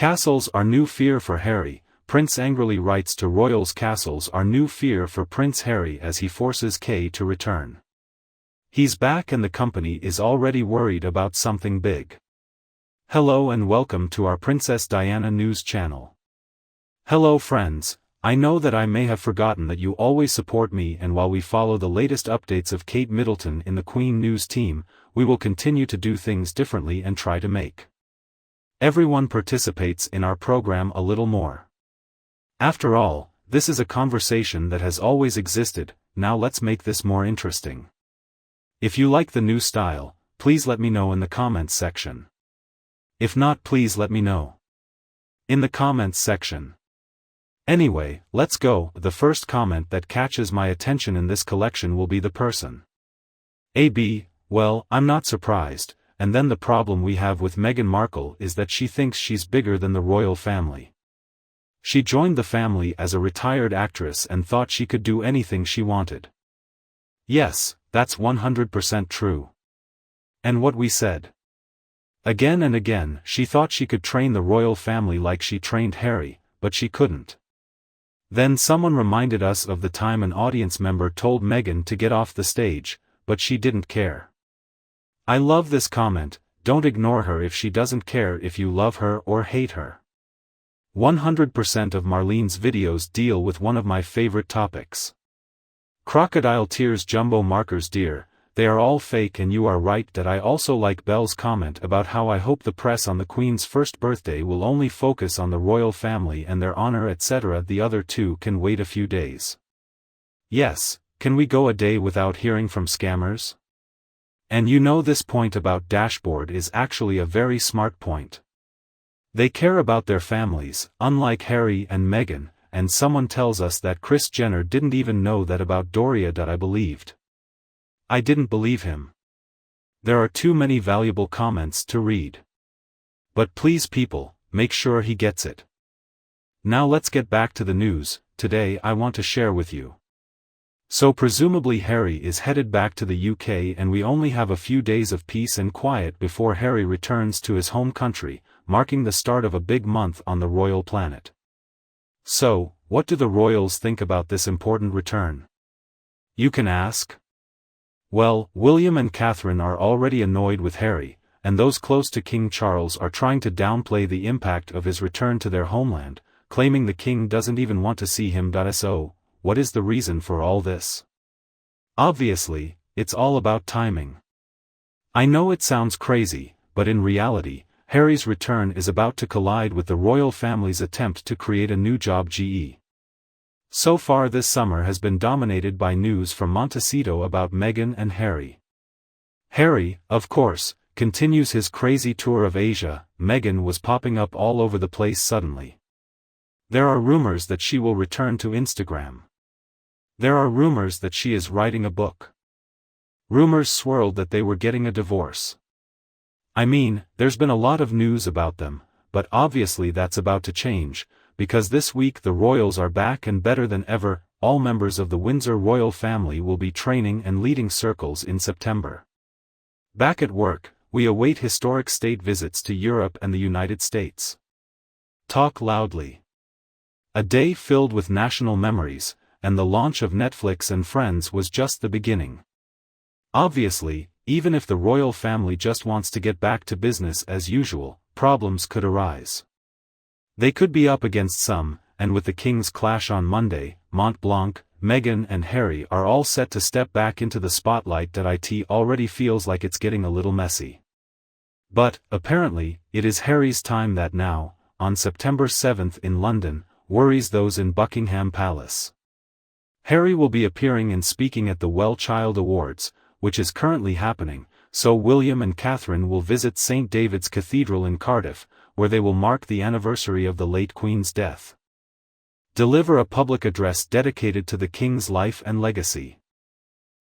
Castles are new fear for Harry. Prince angrily writes to royals. Castles are new fear for Prince Harry as he forces Kay to return. He's back and the company is already worried about something big. Hello and welcome to our Princess Diana news channel. Hello friends, I know that I may have forgotten that you always support me, and while we follow the latest updates of Kate Middleton in the Queen News team, we will continue to do things differently and try to make everyone participates in our program a little more. After all, this is a conversation that has always existed. Now let's make this more interesting. If you like the new style, please let me know in the comments section. If not, please let me know in the comments section. Anyway, let's go. The first comment that catches my attention in this collection will be the person AB. Well, I'm not surprised. And then the problem we have with Meghan Markle is that she thinks she's bigger than the royal family. She joined the family as a retired actress and thought she could do anything she wanted. Yes, that's 100% true. And what we said again and again, she thought she could train the royal family like she trained Harry, but she couldn't. Then someone reminded us of the time an audience member told Meghan to get off the stage, but she didn't care. I love this comment. Don't ignore her if she doesn't care if you love her or hate her. 100% of Marlene's videos deal with one of my favorite topics. Crocodile tears jumbo markers. Dear, they are all fake, and you are right that I also like Belle's comment about how I hope the press on the Queen's first birthday will only focus on the royal family and their honor, etc. The other two can wait a few days. Yes, can we go a day without hearing from scammers? And you know, this point about Dashboard is actually a very smart point. They care about their families, unlike Harry and Meghan, and someone tells us that Kris Jenner didn't even know that about Doria. I believed. I didn't believe him. There are too many valuable comments to read. But please people, make sure he gets it. Now let's get back to the news. Today I want to share with you. So presumably Harry is headed back to the UK, and we only have a few days of peace and quiet before Harry returns to his home country, marking the start of a big month on the royal planet. So, what do the royals think about this important return? You can ask. Well, William and Catherine are already annoyed with Harry, and those close to King Charles are trying to downplay the impact of his return to their homeland, claiming the king doesn't even want to see him. So, what is the reason for all this? Obviously, it's all about timing. I know it sounds crazy, but in reality, Harry's return is about to collide with the royal family's attempt to create a new job. So far this summer has been dominated by news from Montecito about Meghan and Harry. Harry, of course, continues his crazy tour of Asia. Meghan was popping up all over the place suddenly. There are rumors that she will return to Instagram. There are rumors that she is writing a book. Rumors swirled that they were getting a divorce. I mean, there's been a lot of news about them, but obviously that's about to change, because this week the royals are back and better than ever. All members of the Windsor royal family will be training and leading circles in September. Back at work, we await historic state visits to Europe and the United States. Talk loudly. A day filled with national memories, and the launch of Netflix and Friends was just the beginning. Obviously, even if the royal family just wants to get back to business as usual, problems could arise. They could be up against some, and with the King's clash on Monday, Mont Blanc, Meghan and Harry are all set to step back into the spotlight. It already feels like it's getting a little messy. But, apparently, it is Harry's time that now, on September 7th in London, worries those in Buckingham Palace. Harry will be appearing and speaking at the Well Child Awards, which is currently happening, so William and Catherine will visit St. David's Cathedral in Cardiff, where they will mark the anniversary of the late Queen's death. Deliver a public address dedicated to the King's life and legacy.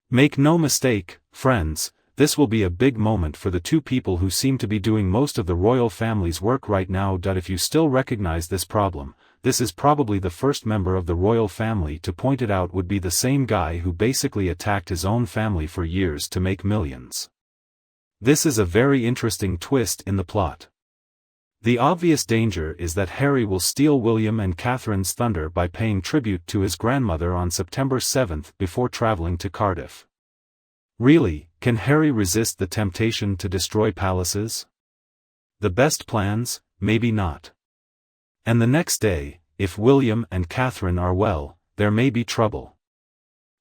Make no mistake, friends, this will be a big moment for the two people who seem to be doing most of the royal family's work right now. If you still recognize this problem, this is probably the first member of the royal family to point it out. Would be the same guy who basically attacked his own family for years to make millions. This is a very interesting twist in the plot. The obvious danger is that Harry will steal William and Catherine's thunder by paying tribute to his grandmother on September 7 before traveling to Cardiff. Really, can Harry resist the temptation to destroy palaces? The best plans, maybe not. And the next day, if William and Catherine are well, there may be trouble.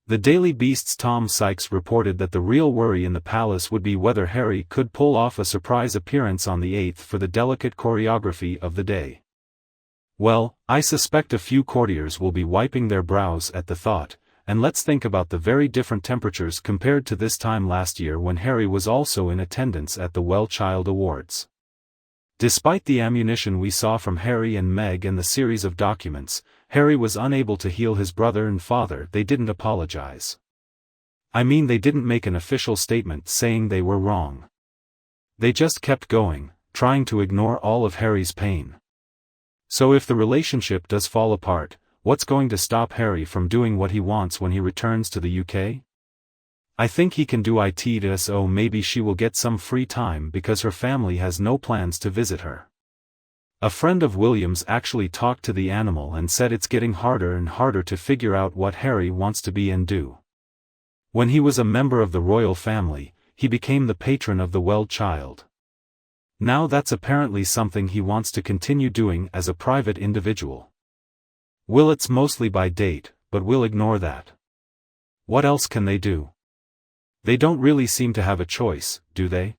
The Daily Beast's Tom Sykes reported that the real worry in the palace would be whether Harry could pull off a surprise appearance on the 8th for the delicate choreography of the day. Well, I suspect a few courtiers will be wiping their brows at the thought, and let's think about the very different temperatures compared to this time last year when Harry was also in attendance at the Well Child Awards. Despite the ammunition we saw from Harry and Meg and the series of documents, Harry was unable to heal his brother and father. They didn't apologize. I mean, they didn't make an official statement saying they were wrong. They just kept going, trying to ignore all of Harry's pain. So if the relationship does fall apart, what's going to stop Harry from doing what he wants when he returns to the UK? I think he can do it, so maybe she will get some free time because her family has no plans to visit her. A friend of William's actually talked to the animal and said it's getting harder and harder to figure out what Harry wants to be and do. When he was a member of the royal family, he became the patron of the Well Child. Now that's apparently something he wants to continue doing as a private individual. It's mostly by date, but we'll ignore that. What else can they do? They don't really seem to have a choice, do they?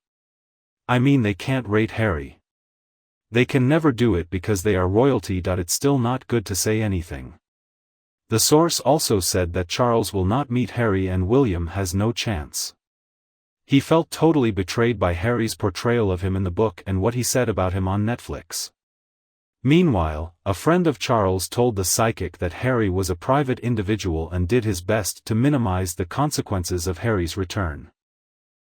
I mean, they can't rate Harry. They can never do it because they are royalty. It's still not good to say anything. The source also said that Charles will not meet Harry and William has no chance. He felt totally betrayed by Harry's portrayal of him in the book and what he said about him on Netflix. Meanwhile, a friend of Charles told the psychic that Harry was a private individual and did his best to minimize the consequences of Harry's return.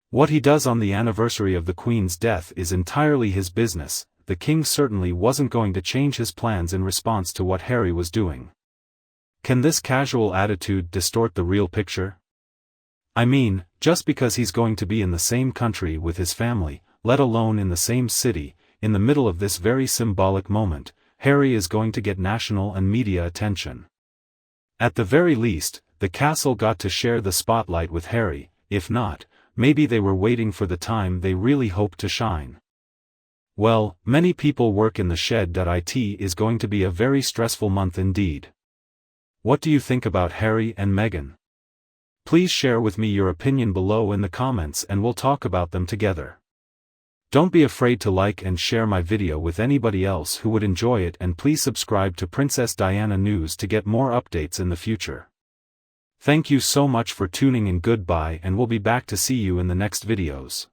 What he does on the anniversary of the Queen's death is entirely his business. The king certainly wasn't going to change his plans in response to what Harry was doing. Can this casual attitude distort the real picture? I mean, just because he's going to be in the same country with his family, let alone in the same city, in the middle of this very symbolic moment, Harry is going to get national and media attention. At the very least, the castle got to share the spotlight with Harry. If not, maybe they were waiting for the time they really hoped to shine. Well, many people work in the shed. It is going to be a very stressful month indeed. What do you think about Harry and Meghan? Please share with me your opinion below in the comments and we'll talk about them together. Don't be afraid to like and share my video with anybody else who would enjoy it, and please subscribe to Princess Diana News to get more updates in the future. Thank you so much for tuning in. Goodbye, and we'll be back to see you in the next videos.